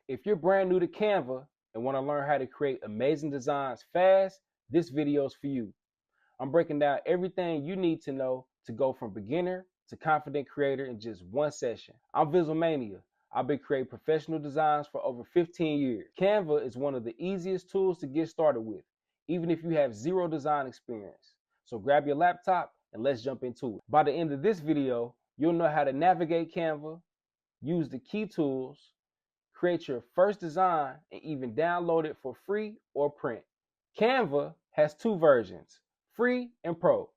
If you're brand new to Canva and want to learn how to create amazing designs fast, this video is for you. I'm breaking down everything you need to know to go from beginner to confident creator in just one session. I'm Vizzolmania. I've been creating professional designs for over 15 years. Canva is one of the easiest tools to get started with, even if you have zero design experience. So grab your laptop and let's jump into it. By the end of this video, you'll know how to navigate Canva, use the key tools, create your first design, and even download it for free or print. Canva has two versions, free and pro.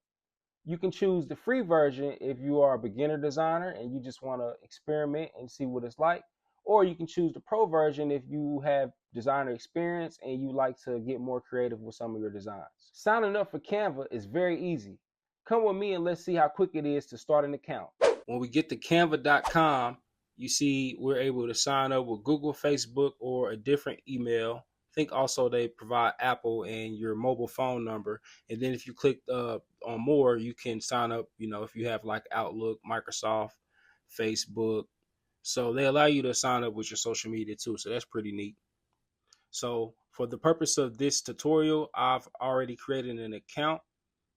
You can choose the free version if you are a beginner designer and you just want to experiment and see what it's like, or you can choose the pro version if you have designer experience and you like to get more creative with some of your designs. Signing up for Canva is very easy. Come with me and let's see how quick it is to start an account. When we get to canva.com, you see we're able to sign up with Google, Facebook, or a different email. I think also they provide Apple and your mobile phone number. And then if you click on more, you can sign up, if you have like Outlook, Microsoft, Facebook. So they allow you to sign up with your social media too. So that's pretty neat. So for the purpose of this tutorial, I've already created an account.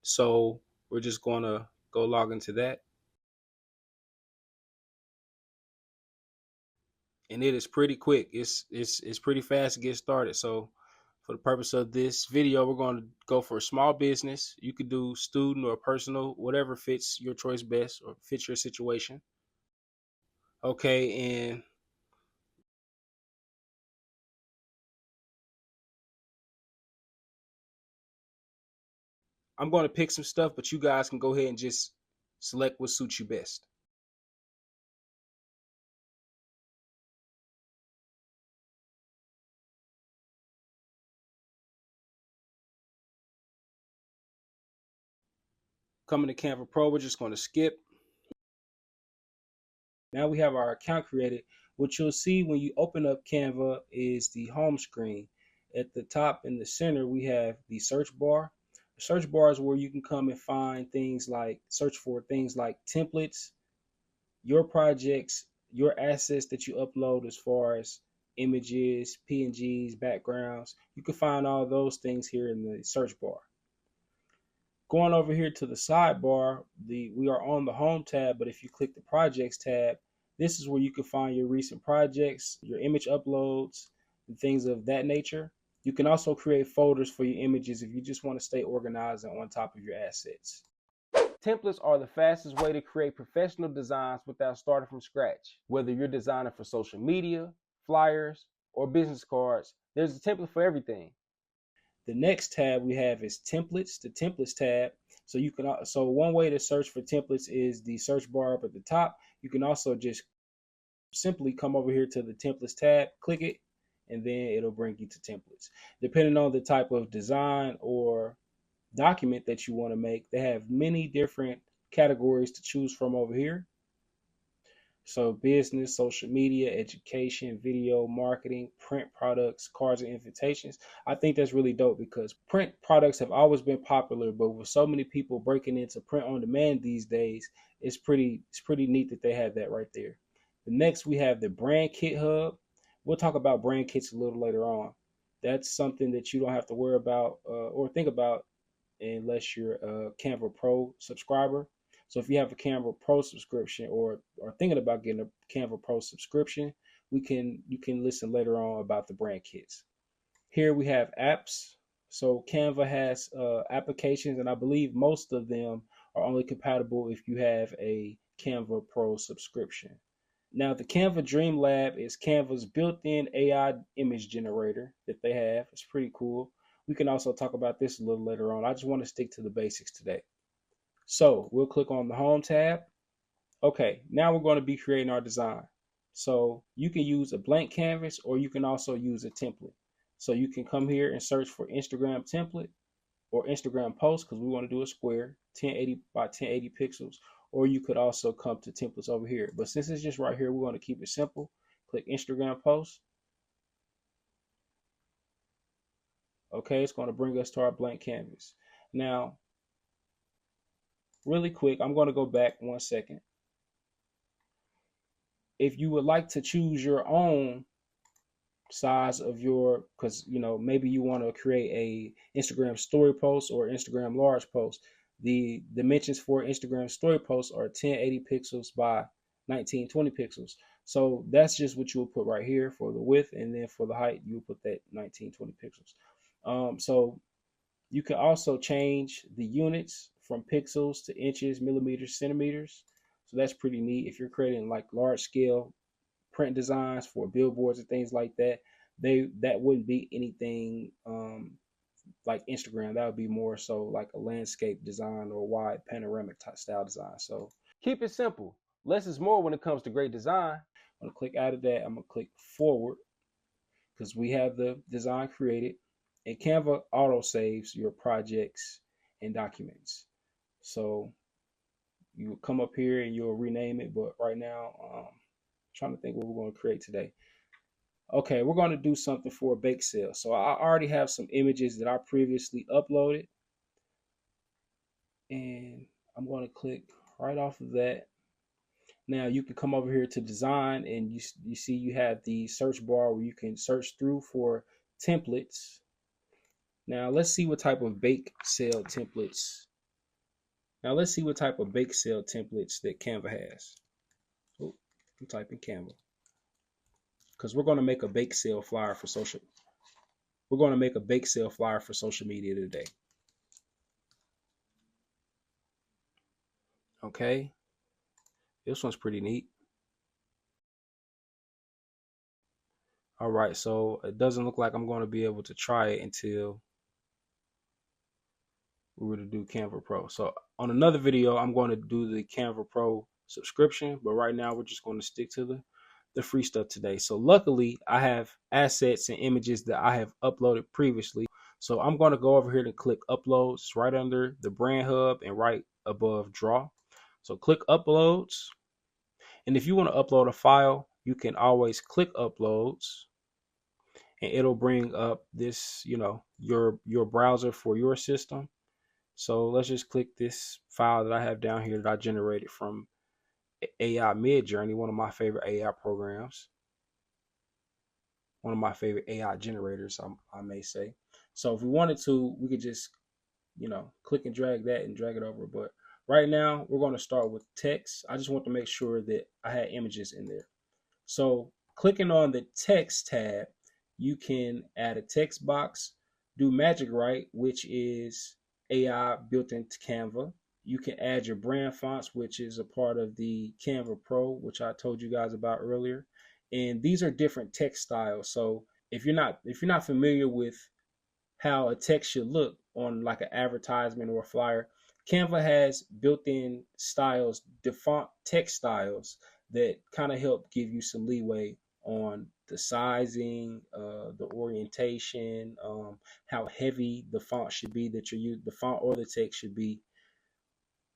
So we're just going to go log into that. And it is pretty quick. It's pretty fast to get started. So for the purpose of this video, we're going to go for a small business. You could do student or personal, whatever fits your choice best or fits your situation. Okay, and I'm going to pick some stuff, but you guys can go ahead and just select what suits you best. Coming to Canva Pro, we're just going to skip. Now we have our account created. What you'll see when you open up Canva is the home screen. At the top in the center, we have the search bar. The search bar is where you can come and find things like, search for things like templates, your projects, your assets that you upload as far as images, PNGs, backgrounds. You can find all those things here in the search bar. Going over here to the sidebar, we are on the home tab, but if you click the projects tab, this is where you can find your recent projects, your image uploads, and things of that nature. You can also create folders for your images if you just want to stay organized and on top of your assets. Templates are the fastest way to create professional designs without starting from scratch. Whether you're designing for social media, flyers, or business cards, there's a template for everything. The next tab we have is templates, the templates tab. So one way to search for templates is the search bar up at the top. You can also just simply come over here to the templates tab, click it, and then it'll bring you to templates. Depending on the type of design or document that you want to make, they have many different categories to choose from over here. So business, social media, education, video, marketing, print products, cards and invitations. I think that's really dope because print products have always been popular, but with so many people breaking into print on demand these days, it's pretty neat that they have that right there. The next we have the brand kit hub. We'll talk about brand kits a little later on. That's something that you don't have to worry about or think about unless you're a Canva Pro subscriber. So if you have a Canva Pro subscription or are thinking about getting a Canva Pro subscription, you can listen later on about the brand kits. Here we have apps. So Canva has applications, and I believe most of them are only compatible if you have a Canva Pro subscription. Now the Canva Dream Lab is Canva's built-in AI image generator that they have. It's pretty cool. We can also talk about this a little later on. I just want to stick to the basics today. So we'll click on the home tab. Okay, now we're going to be creating our design. So you can use a blank canvas or you can also use a template. So you can come here and search for Instagram template or Instagram post because we want to do a square 1080 by 1080 pixels. Or you could also come to templates over here. But since it's just right here, we're going to keep it simple. Click Instagram post. Okay, it's going to bring us to our blank canvas. Now, really quick, I'm going to go back 1 second. If you would like to choose your own size of your, because maybe you want to create a Instagram story post or Instagram large post. The dimensions for Instagram story posts are 1080 pixels by 1920 pixels. So that's just what you will put right here for the width, and then for the height you will put that 1920 pixels. So you can also change the units from pixels to inches, millimeters, centimeters. So that's pretty neat if you're creating like large scale print designs for billboards and things like that. That wouldn't be anything like Instagram. That would be more so like a landscape design or wide panoramic style design. So keep it simple. Less is more when it comes to great design. I'm gonna click out of that. I'm gonna click forward because we have the design created, and Canva auto saves your projects and documents. So you come up here and you'll rename it. But right now, trying to think what we're going to create today. Okay, we're going to do something for a bake sale. So I already have some images that I previously uploaded, and I'm going to click right off of that. Now you can come over here to design, and you see you have the search bar where you can search through for templates. Now let's see what type of bake sale templates. Now let's see what type of bake sale templates that Canva has. Oh, I'm typing Canva because we're going to make a bake sale flyer for social. We're going to make a bake sale flyer for social media today. Okay, this one's pretty neat. All right, so it doesn't look like I'm going to be able to try it until we were to do Canva Pro. So on another video, I'm going to do the Canva Pro subscription, but right now we're just going to stick to the free stuff today. So luckily, I have assets and images that I have uploaded previously. So I'm going to go over here and click uploads right under the brand hub and right above draw. So click uploads. And if you want to upload a file, you can always click uploads and it'll bring up this, your browser for your system. So let's just click this file that I have down here that I generated from AI Midjourney, one of my favorite AI programs, one of my favorite AI generators, I may say. So if we wanted to, we could just, click and drag that and drag it over. But right now, we're going to start with text. I just want to make sure that I had images in there. So clicking on the text tab, you can add a text box, do Magic Write, which is AI built into Canva. You can add your brand fonts, which is a part of the Canva Pro, which I told you guys about earlier. And these are different text styles. So if you're not familiar with how a text should look on like an advertisement or a flyer, Canva has built-in styles, default text styles that kind of help give you some leeway on the sizing, the orientation, how heavy the font should be that you're using, the font or the text should be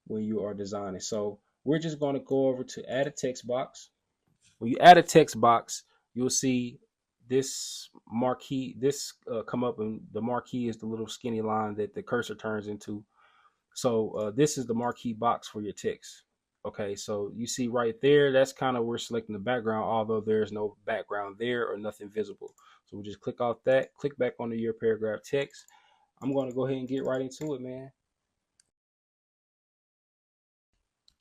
when you are designing. So we're just going to go over to add a text box. When you add a text box, you'll see this marquee, come up, and the marquee is the little skinny line that the cursor turns into. So this is the marquee box for your text. Okay, so you see right there, that's kind of, we're selecting the background, although there's no background there or nothing visible. So we just click off that, click back onto your paragraph text. I'm going to go ahead and get right into it, man.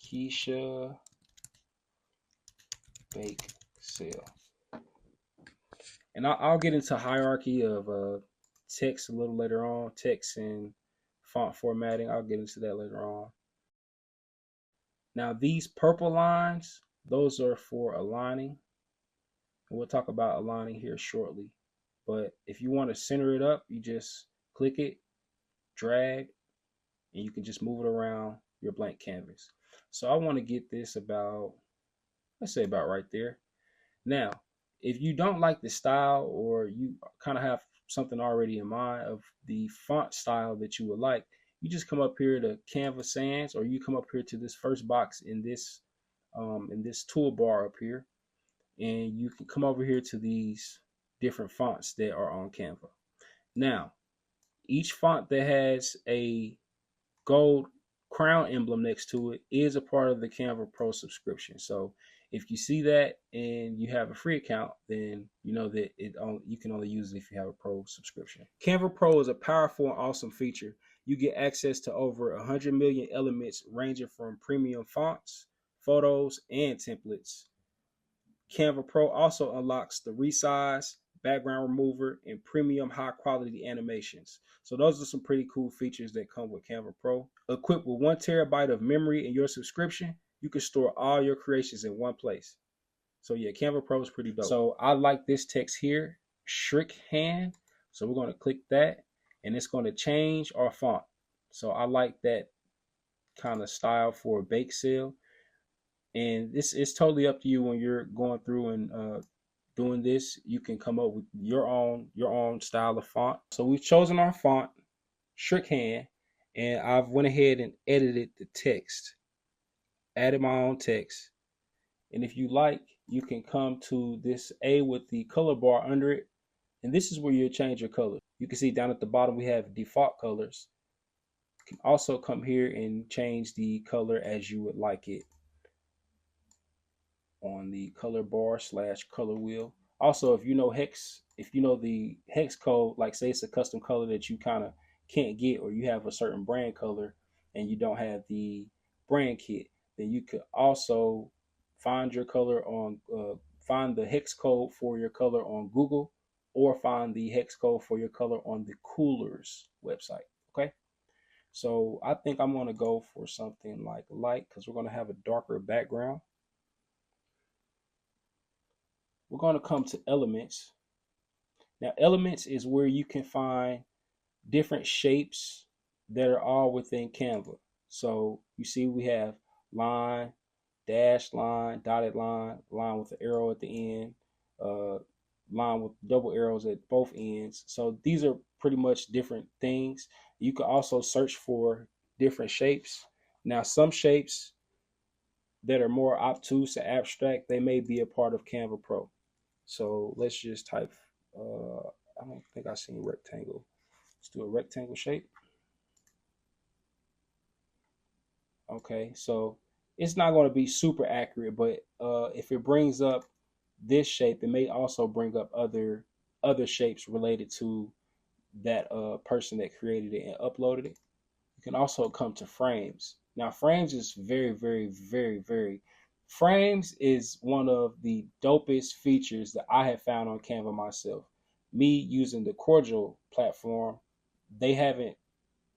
Keisha bake sale. And I'll get into hierarchy of text a little later on, text and font formatting. I'll get into that later on. Now these purple lines, those are for aligning. And we'll talk about aligning here shortly. But if you want to center it up, you just click it, drag, and you can just move it around your blank canvas. So I want to get this about, let's say about right there. Now, if you don't like the style, or you kind of have something already in mind of the font style that you would like, you just come up here to Canva Sans, or you come up here to this first box in this toolbar up here, and you can come over here to these different fonts that are on Canva. Now, each font that has a gold crown emblem next to it is a part of the Canva Pro subscription. So If you see that and you have a free account, then you know that you can only use it if you have a pro subscription. Canva Pro is a powerful and awesome feature. You get access to over 100 million elements ranging from premium fonts, photos, and templates. Canva Pro also unlocks the resize, background remover, and premium high quality animations. So those are some pretty cool features that come with Canva Pro. Equipped with 1 terabyte of memory in your subscription, you can store all your creations in one place. So yeah, Canva Pro is pretty dope. So I like this text here, Shriek Hand. So we're going to click that and it's going to change our font. So I like that kind of style for a bake sale. And this is totally up to you when you're going through and doing this. You can come up with your own style of font. So we've chosen our font, Shriek Hand, and I've went ahead and edited the text, added my own text. And if you like, you can come to this A with the color bar under it. And this is where you'll change your color. You can see down at the bottom, we have default colors. You can also come here and change the color as you would like it on the color bar / color wheel. Also, if you know the hex code, like say it's a custom color that you kind of can't get, or you have a certain brand color and you don't have the brand kit, then you could also find your color on find the hex code for your color on Google, or find the hex code for your color on the Coolers website. Okay, so I think I'm going to go for something like light because we're going to have a darker background. We're going to come to elements. Now, elements is where you can find different shapes that are all within Canva. So you see we have line, dashed line, dotted line, line with an arrow at the end, line with double arrows at both ends. So these are pretty much different things. You can also search for different shapes. Now, some shapes that are more obtuse and abstract, they may be a part of Canva Pro. So let's just type, I don't think I've seen rectangle. Let's do a rectangle shape. Okay, so it's not going to be super accurate, but if it brings up this shape, it may also bring up other shapes related to that person that created it and uploaded it. You can also come to frames. Now, frames is very frames is one of the dopest features that I have found on Canva myself. Me using the Cordial platform, they haven't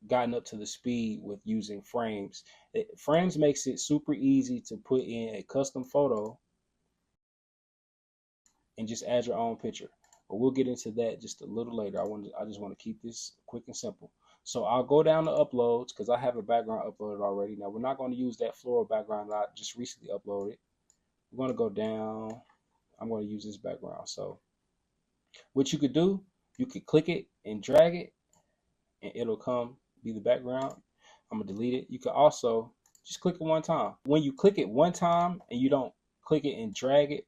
gotten up to the speed with using frames. Frames makes it super easy to put in a custom photo and just add your own picture. But we'll get into that just a little later. I just want to keep this quick and simple. So I'll go down to uploads because I have a background uploaded already. Now we're not going to use that floral background that I just recently uploaded. We're going to go down. I'm going to use this background. So what you could do, you could click it and drag it and it'll come be the background. I'm going to delete it. You could also just click it one time. When you click it one time and you don't click it and drag it,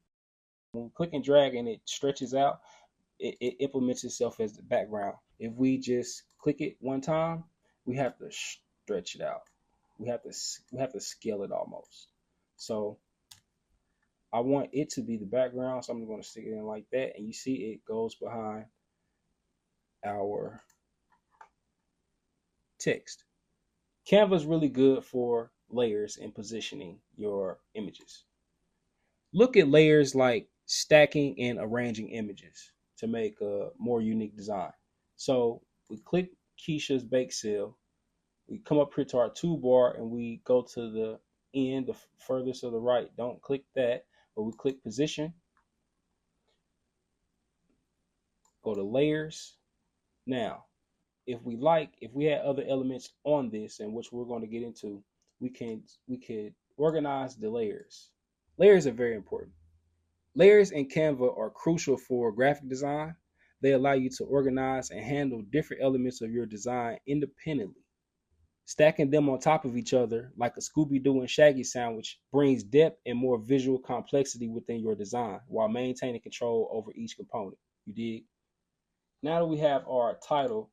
when we click and drag and it stretches out, it implements itself as the background. If we just click it one time, we have to stretch it out. We have to scale it almost. So I want it to be the background, so I'm going to stick it in like that, and you see it goes behind our text. Canva is really good for layers and positioning your images. Look at layers like stacking and arranging images to make a more unique design. So we click Keisha's Bake Sale. We come up here to our toolbar and we go to the end, the furthest to the right. Don't click that, but we click position. Go to layers. Now, if we had other elements on this, and which we're going to get into, we could organize the layers. Layers are very important. Layers in Canva are crucial for graphic design. They allow you to organize and handle different elements of your design independently. Stacking them on top of each other like a Scooby-Doo and Shaggy sandwich brings depth and more visual complexity within your design while maintaining control over each component. You dig? Now that we have our title,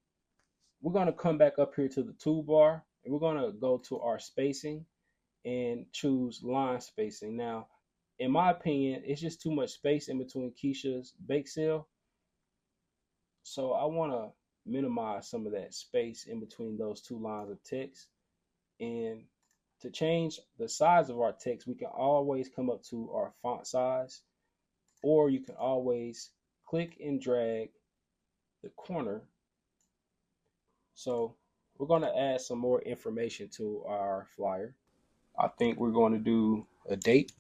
we're going to come back up here to the toolbar and we're going to go to our spacing and choose line spacing. Now, in my opinion, it's just too much space in between Keisha's bake sale. So I want to minimize some of that space in between those two lines of text. And to change the size of our text, we can always come up to our font size, or you can always click and drag the corner. So we're going to add some more information to our flyer. I think we're going to do a date.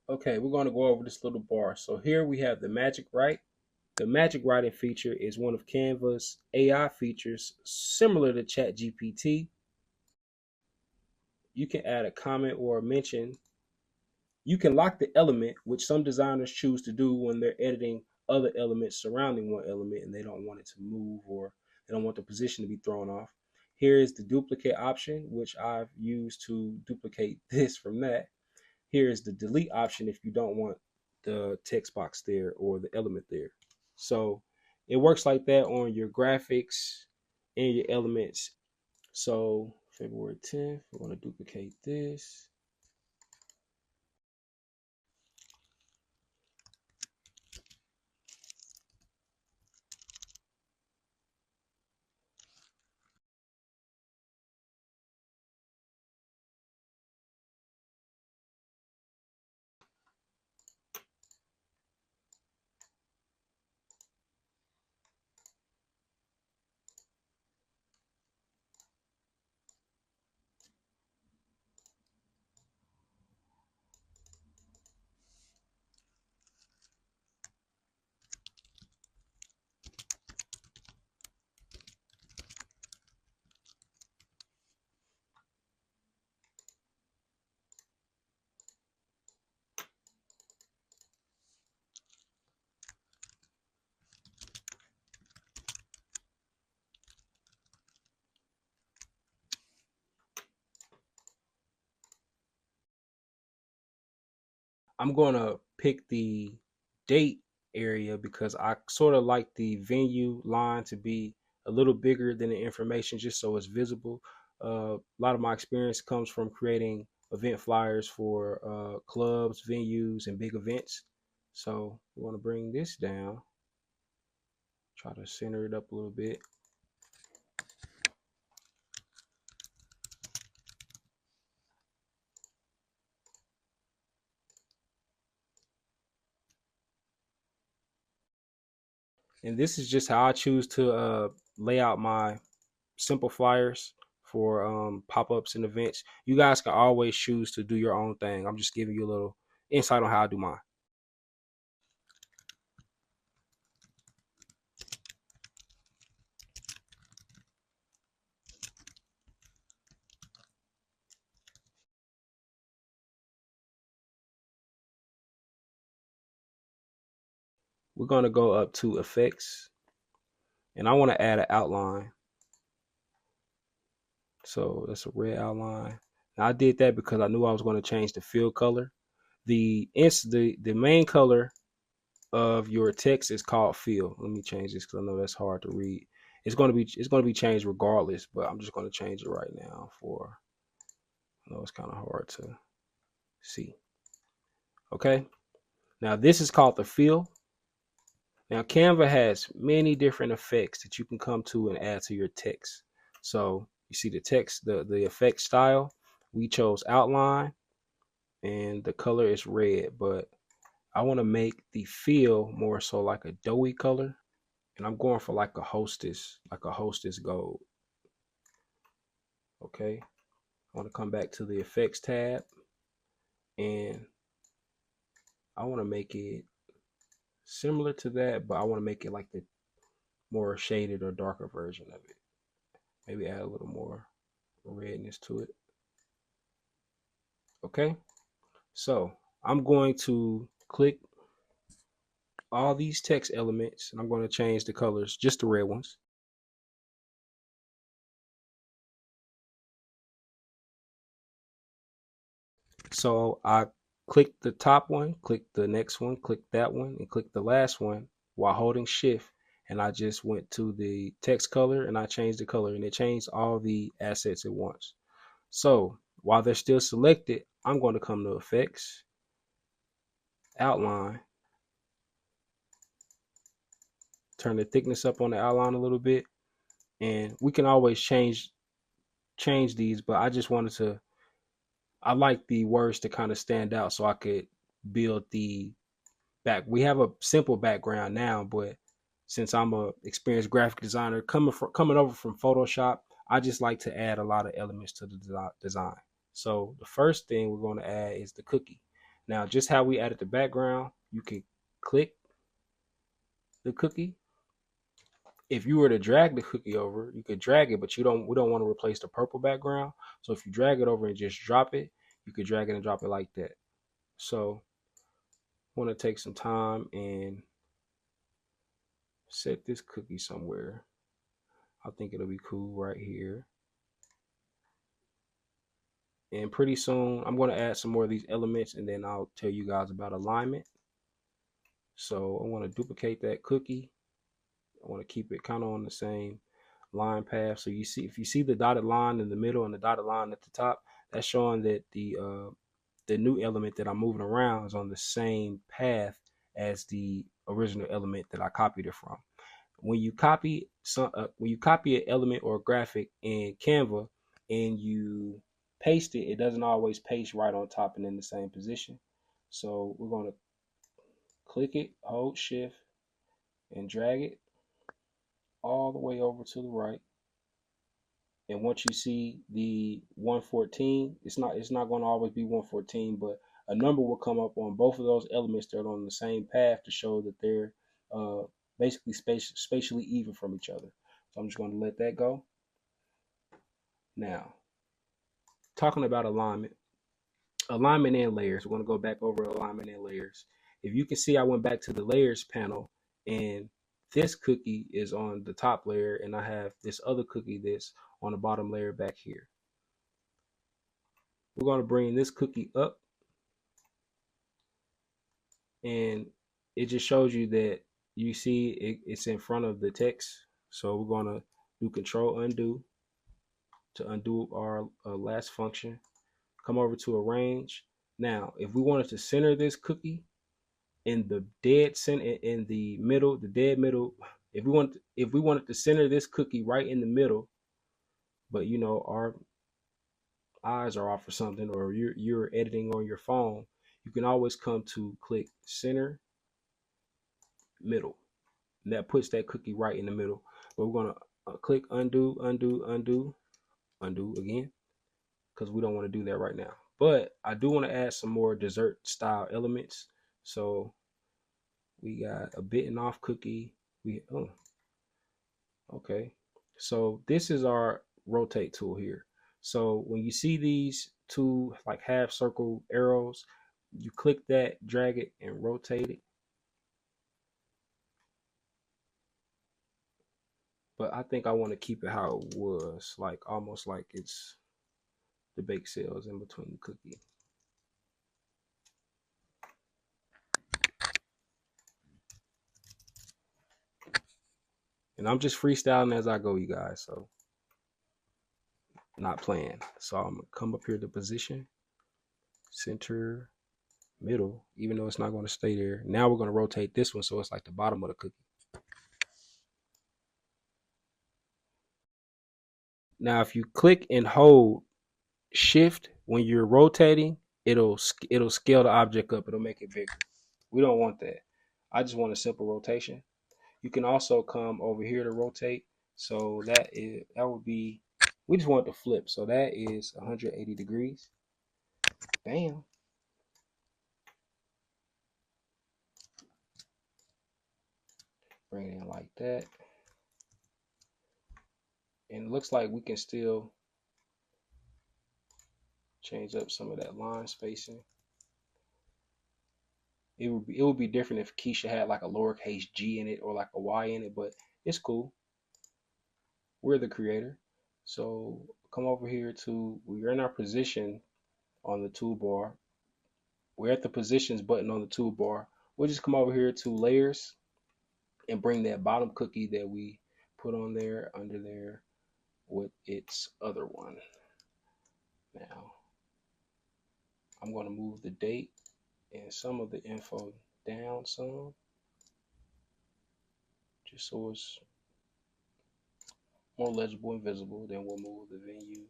Okay, we're going to go over this little bar. So here we have the magic write. The magic writing feature is one of Canva's AI features similar to ChatGPT. You can add a comment or a mention. You can lock the element, which some designers choose to do when they're editing other elements surrounding one element and they don't want it to move, or they don't want the position to be thrown off. Here is the duplicate option, which I've used to duplicate this from that. Here is the delete option if you don't want the text box there or the element there. So it works like that on your graphics and your elements. So February 10th, we're going to duplicate this. I'm going to pick the date area because I sort of like the venue line to be a little bigger than the information just so it's visible. A lot of my experience comes from creating event flyers for clubs, venues, and big events. So we want to bring this down, try to center it up a little bit. And this is just how I choose to lay out my simple flyers for pop-ups and events. You guys can always choose to do your own thing. I'm just giving you a little insight on how I do mine. We're going to go up to effects, and I want to add an outline. So that's a red outline. Now I did that because I knew I was going to change the fill color. The main color of your text is called fill. Let me change this because I know that's hard to read. It's going to be changed regardless, but I'm just going to change it right now for. I know it's kind of hard to see. Okay. Now this is called the fill. Now Canva has many different effects that you can come to and add to your text. So you see the text, the effect style. We chose outline and the color is red, but I want to make the feel more so like a doughy color. And I'm going for like a hostess gold. Okay. I want to come back to the effects tab and I want to make it similar to that, but I want to make it like the more shaded or darker version of it. Maybe add a little more redness to it. Okay, so I'm going to click all these text elements and I'm going to change the colors, just the red ones. So I click the top one, click the next one, click that one, and click the last one while holding shift. And I just went to the text color and I changed the color and it changed all the assets at once. So while they're still selected, I'm going to come to effects, outline, turn the thickness up on the outline a little bit. And we can always change these, but I just wanted to, I like the words to kind of stand out so I could build the back. We have a simple background now, but since I'm a experienced graphic designer coming over from Photoshop, I just like to add a lot of elements to the design. So the first thing we're going to add is the cookie. Now, just how we added the background, you can click the cookie. If you were to drag the cookie over, you could drag it, but we don't want to replace the purple background. So if you drag it over and just drop it, you could drag it and drop it like that. So I want to take some time and set this cookie somewhere. I think it'll be cool right here. And pretty soon I'm going to add some more of these elements and then I'll tell you guys about alignment. So I want to duplicate that cookie. I want to keep it kind of on the same line path. So you see, if you see the dotted line in the middle and the dotted line at the top, that's showing that the new element that I'm moving around is on the same path as the original element that I copied it from. When you copy an element or a graphic in Canva and you paste it, it doesn't always paste right on top and in the same position. So we're going to click it, hold shift, and drag it all the way over to the right. And once you see the 114, it's not going to always be 114, but a number will come up on both of those elements that are on the same path to show that they're uh, basically spatially even from each other. So I'm just going to let that go. Now, talking about alignment and layers. We're going to go back over alignment and layers. If you can see, I went back to the layers panel and this cookie is on the top layer and I have this other cookie that's on the bottom layer back here. We're going to bring this cookie up and it just shows you that you see it's in front of the text. So we're going to do control undo to undo our last function. Come over to arrange. Now, if we wanted to center this cookie in the dead center, in the middle, the dead middle, if we wanted to center this cookie right in the middle, but you know our eyes are off or something, or you're editing on your phone, you can always come to click center middle, and that puts that cookie right in the middle. But we're gonna click undo, undo, undo, undo again, because we don't want to do that right now. But I do want to add some more dessert style elements. So we got a bitten off cookie. Okay. So this is our rotate tool here. So when you see these two like half circle arrows, you click that, drag it, and rotate it. But I think I want to keep it how it was, like almost like it's the baked cells in between the cookie. And I'm just freestyling as I go, you guys. So not playing. So I'm gonna come up here to position, center, middle, even though it's not going to stay there. Now we're going to rotate this one so it's like the bottom of the cookie. Now if you click and hold shift when you're rotating, it'll scale the object up. It'll make it bigger. We don't want that. I just want a simple rotation. You can also come over here to rotate. So that would be, we just want to flip. So that is 180 degrees. Bam. Bring it in like that. And it looks like we can still change up some of that line spacing. It would be different if Keisha had like a lowercase g in it or like a y in it, but it's cool. We're the creator. So come over here to, we're in our position on the toolbar. We're at the positions button on the toolbar. We'll just come over here to layers and bring that bottom cookie that we put on there under there with its other one. Now I'm going to move the date and some of the info down some, just so it's more legible and visible. Then we'll move the venue,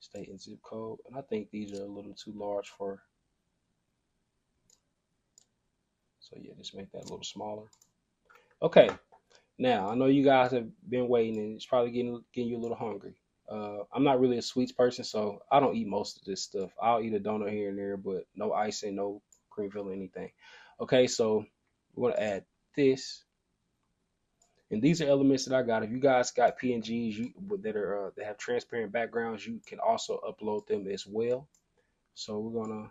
state, and zip code. And I think these are a little too large for, so yeah, just make that a little smaller. Okay, now I know you guys have been waiting and it's probably getting you a little hungry. I'm not really a sweets person, so I don't eat most of this stuff. I'll eat a donut here and there, but no icing, no cream filling, anything. Okay, so we're gonna add this, and these are elements that I got. If you guys got PNGs that have transparent backgrounds, you can also upload them as well. So we're gonna.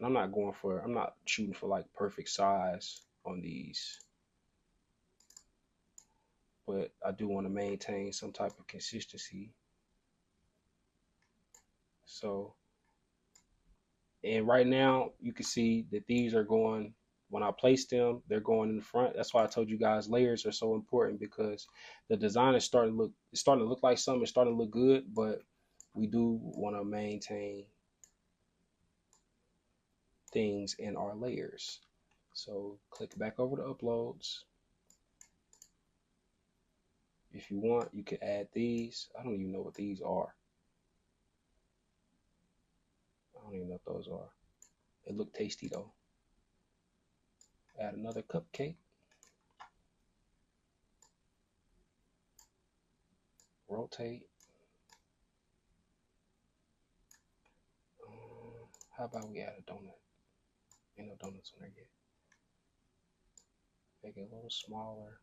I'm not shooting for like perfect size on these, but I do want to maintain some type of consistency. So, and right now you can see that these are going, when I place them, they're going in the front. That's why I told you guys layers are so important, because the design is starting to look like something, it's starting to look good, but we do want to maintain things in our layers. So click back over to uploads. If you want, you can add these. I don't even know what these are. I don't even know what those are. They look tasty though. Add another cupcake. Rotate. How about we add a donut? Ain't no donuts on there yet. Make it a little smaller.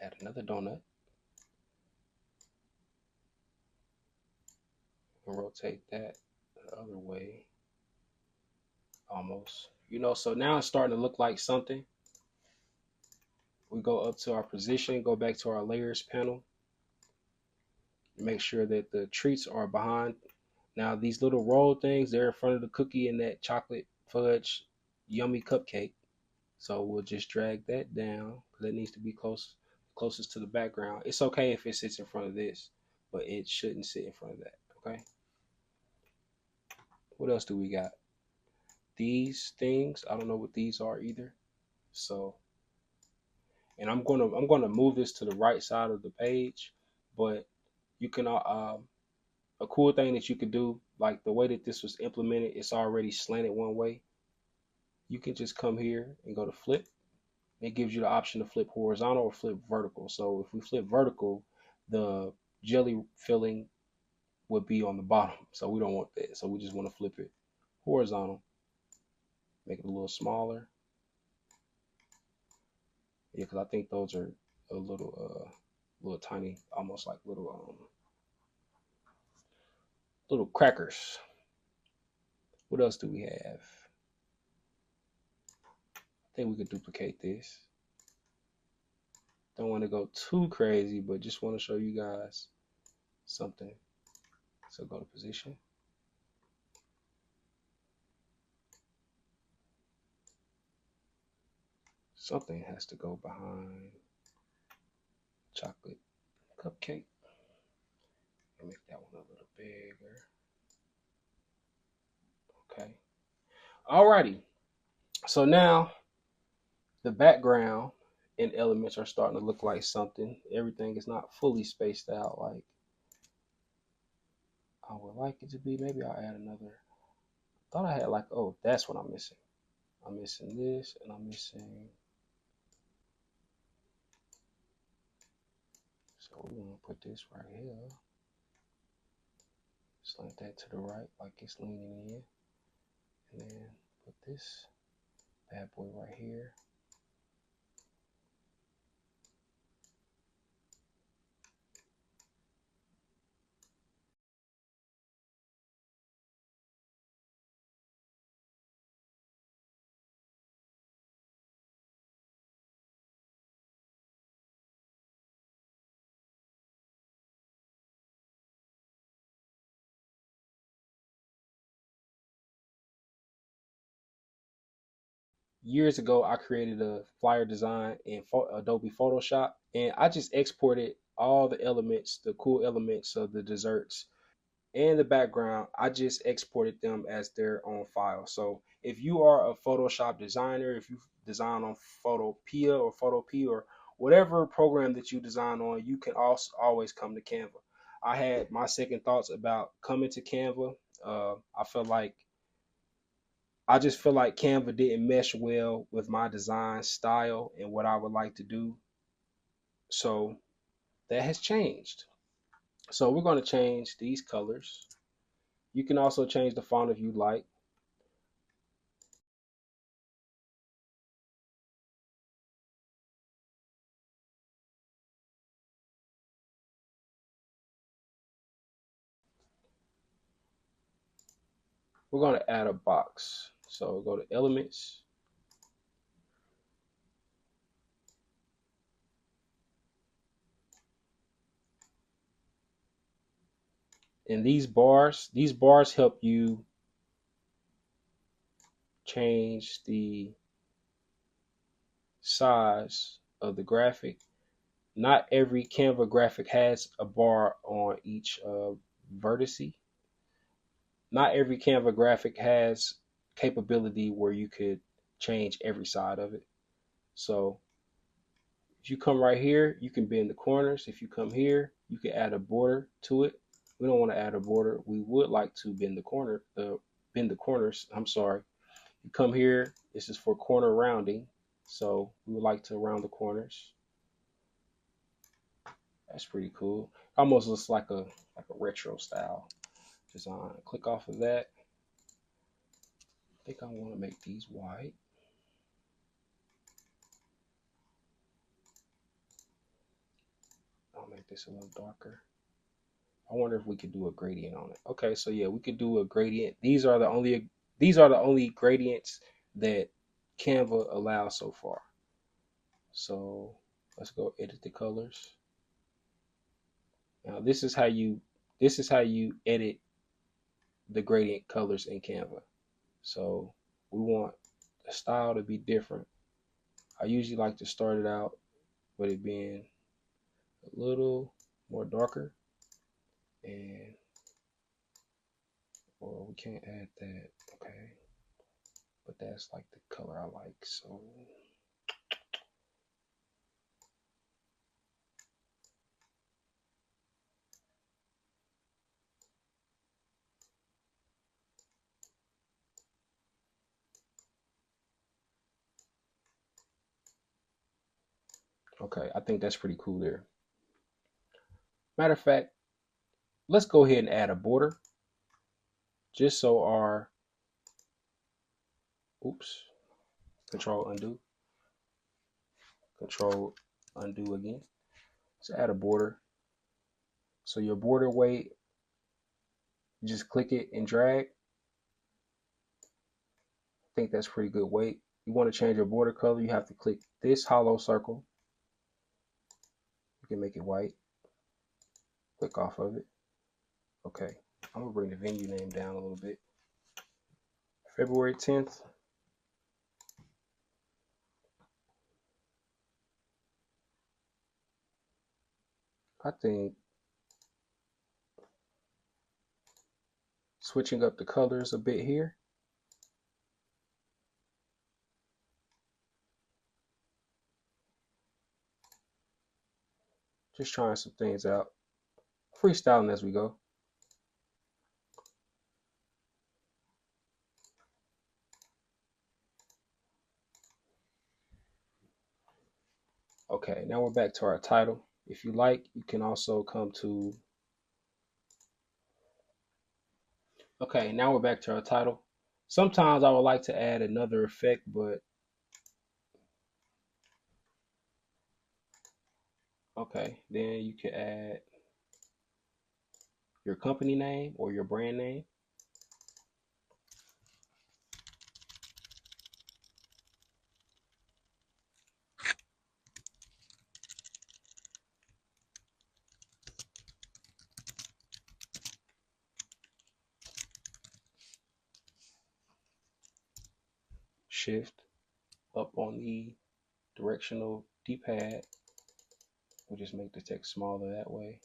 Add another donut. And rotate that the other way. Almost. So now it's starting to look like something. We go up to our position, go back to our layers panel. Make sure that the treats are behind. Now these little roll things, they're in front of the cookie and that chocolate fudge yummy cupcake. So we'll just drag that down because it needs to be closest to the background. It's okay if it sits in front of this, but it shouldn't sit in front of that. Okay. What else do we got? These things, I don't know what these are either. So, and I'm gonna move this to the right side of the page, but you can a cool thing that you could do, like the way that this was implemented, it's already slanted one way. You can just come here and go to flip. It gives you the option to flip horizontal or flip vertical. So if we flip vertical, the jelly filling would be on the bottom. So we don't want that. So we just want to flip it horizontal. Make it a little smaller. Yeah, because I think those are a little tiny, almost like little crackers. What else do we have? I think we could duplicate this. Don't want to go too crazy, but just want to show you guys something. So go to position. Something has to go behind chocolate cupcake. And make that one a little bigger. Okay. Alrighty. So now the background and elements are starting to look like something. Everything is not fully spaced out like I would like it to be. Maybe I'll add another. I thought I had like, oh, that's what I'm missing. I'm missing this and I'm missing. So we're gonna put this right here. Slant that to the right like it's leaning in. And then put this Bad boy right here. Years ago, I created a flyer design in Adobe Photoshop, and I just exported all the elements, the cool elements of the desserts and the background. I just exported them as their own file. So if you are a Photoshop designer, if you design on Photopea or whatever program that you design on, you can also always come to Canva. I had my second thoughts about coming to Canva. I felt like I just feel like Canva didn't mesh well with my design style and what I would like to do. So that has changed. So we're going to change these colors. You can also change the font if you like. We're going to add a box. So go to elements. And these bars help you change the size of the graphic. Not every Canva graphic has a bar on each vertice. Not every Canva graphic has capability where you could change every side of it. So if you come right here, you can bend the corners. If you come here, you can add a border to it. We don't want to add a border. We would like to bend the corners. I'm sorry. You come here. This is for corner rounding. So we would like to round the corners. That's pretty cool. Almost looks like a retro style design. Click off of that. I think I want to make these white. I'll make this a little darker. I wonder if we could do a gradient on it. Okay, so yeah, we could do a gradient. These are the only gradients that Canva allows so far. So let's go edit the colors. Now this is how you edit the gradient colors in Canva. So we want the style to be different. I usually like to start it out with it being a little more darker, and well, we can't add that. Okay, but that's like the color I like. So okay, I think that's pretty cool there. Matter of fact, let's go ahead and add a border just so our, oops, control undo, control undo again. So add a border. So your border weight, just click it and drag. I think that's pretty good weight. You want to change your border color, you have to click this hollow circle. You can make it white. Click off of it. Okay, I'm gonna bring the venue name down a little bit. February 10th. I think switching up the colors a bit here. Just trying some things out. Freestyling as we go. Okay, now we're back to our title. If you like, you can also come to, okay, now we're back to our title. Sometimes I would like to add another effect, but Okay, then you can add your company name or your brand name. Shift up on the directional D-pad. We'll just make the text smaller that way.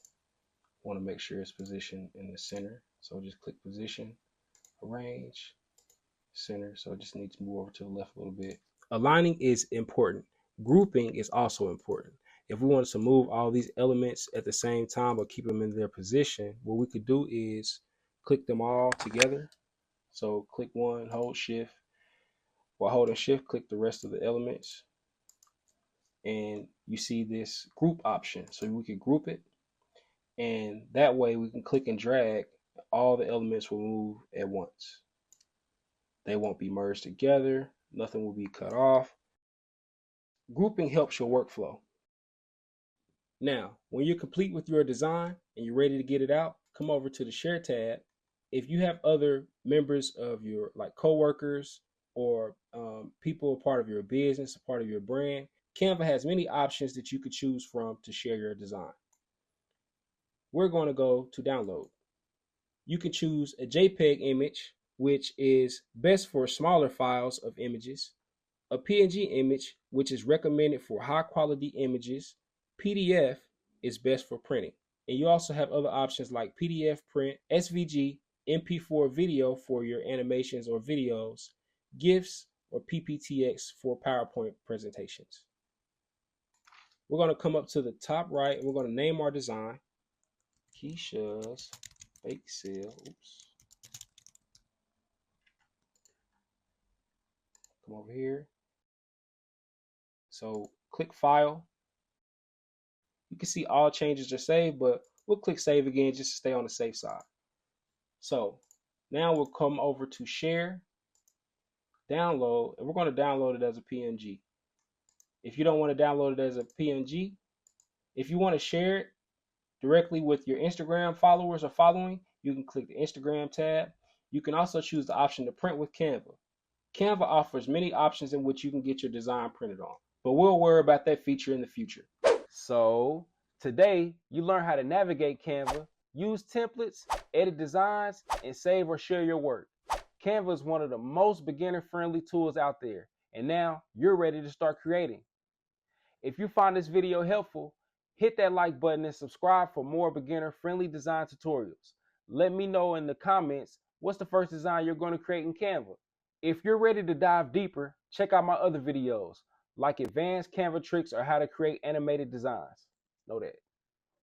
Want to make sure it's positioned in the center. So just click position, arrange, center. So it just needs to move over to the left a little bit. Aligning is important. Grouping is also important. If we wanted to move all these elements at the same time or keep them in their position, what we could do is click them all together. So click one, hold shift. While holding shift, click the rest of the elements. And you see this group option. So we can group it. And that way we can click and drag. All the elements will move at once. They won't be merged together. Nothing will be cut off. Grouping helps your workflow. Now, when you're complete with your design and you're ready to get it out, come over to the Share tab. If you have other members of your coworkers or people a part of your business, a part of your brand, Canva has many options that you could choose from to share your design. We're going to go to download. You can choose a JPEG image, which is best for smaller files of images, a PNG image, which is recommended for high quality images. PDF is best for printing. And you also have other options like PDF print, SVG, MP4 video for your animations or videos, GIFs, or PPTX for PowerPoint presentations. We're going to come up to the top right and we're going to name our design. Keisha's Bake Sale. Oops. Come over here. So click File. You can see all changes are saved, but we'll click Save again just to stay on the safe side. So now we'll come over to Share, Download, and we're going to download it as a PNG. If you don't want to download it as a PNG, if you want to share it directly with your Instagram followers or following, you can click the Instagram tab. You can also choose the option to print with Canva. Canva offers many options in which you can get your design printed on, but we'll worry about that feature in the future. So today you learn how to navigate Canva, use templates, edit designs, and save or share your work. Canva is one of the most beginner-friendly tools out there, and now you're ready to start creating. If you find this video helpful, hit that like button and subscribe for more beginner-friendly design tutorials. Let me know in the comments what's the first design you're going to create in Canva. If you're ready to dive deeper, check out my other videos like advanced Canva tricks or how to create animated designs. Know that.